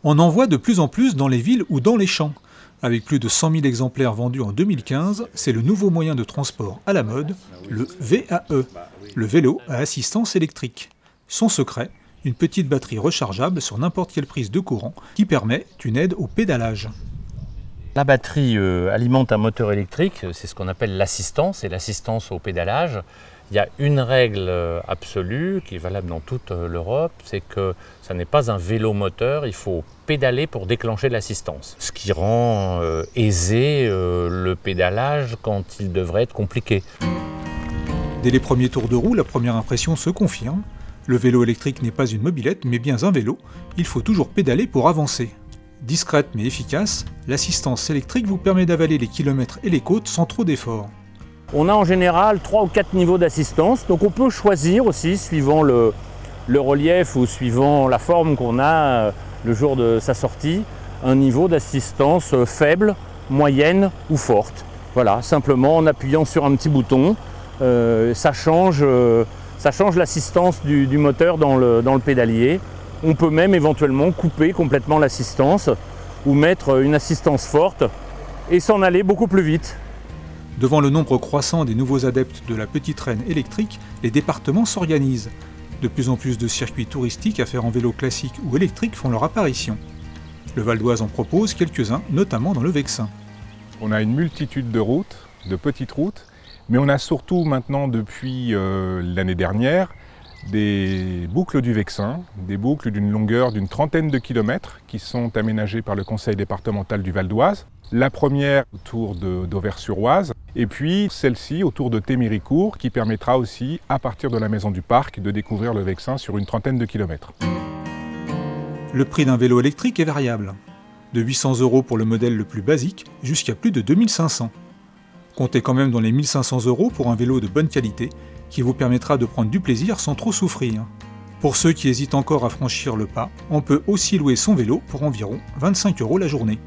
On en voit de plus en plus dans les villes ou dans les champs. Avec plus de 100 000 exemplaires vendus en 2015, c'est le nouveau moyen de transport à la mode, le VAE, le vélo à assistance électrique. Son secret, une petite batterie rechargeable sur n'importe quelle prise de courant qui permet une aide au pédalage. La batterie alimente un moteur électrique, c'est ce qu'on appelle l'assistance, et l'assistance au pédalage. Il y a une règle absolue qui est valable dans toute l'Europe, c'est que ça n'est pas un vélo moteur, il faut pédaler pour déclencher l'assistance. Ce qui rend aisé le pédalage quand il devrait être compliqué. Dès les premiers tours de roue, la première impression se confirme. Le vélo électrique n'est pas une mobilette, mais bien un vélo. Il faut toujours pédaler pour avancer. Discrète mais efficace, l'assistance électrique vous permet d'avaler les kilomètres et les côtes sans trop d'efforts. On a en général 3 ou 4 niveaux d'assistance, donc on peut choisir aussi, suivant le relief ou suivant la forme qu'on a le jour de sa sortie, un niveau d'assistance faible, moyenne ou forte. Voilà, simplement en appuyant sur un petit bouton, ça change l'assistance du moteur dans le pédalier. On peut même éventuellement couper complètement l'assistance ou mettre une assistance forte et s'en aller beaucoup plus vite. Devant le nombre croissant des nouveaux adeptes de la petite reine électrique, les départements s'organisent. De plus en plus de circuits touristiques à faire en vélo classique ou électrique font leur apparition. Le Val d'Oise en propose quelques-uns, notamment dans le Vexin. On a une multitude de routes, de petites routes, mais on a surtout maintenant depuis l'année dernière des boucles du Vexin, des boucles d'une longueur d'une trentaine de kilomètres qui sont aménagées par le conseil départemental du Val d'Oise. La première autour d'Auvers-sur-Oise et puis celle-ci autour de Téméricourt qui permettra aussi à partir de la maison du parc de découvrir le Vexin sur une trentaine de kilomètres. Le prix d'un vélo électrique est variable. De 800 € pour le modèle le plus basique jusqu'à plus de 2500. Comptez quand même dans les 1500 € pour un vélo de bonne qualité qui vous permettra de prendre du plaisir sans trop souffrir. Pour ceux qui hésitent encore à franchir le pas, on peut aussi louer son vélo pour environ 25 € la journée.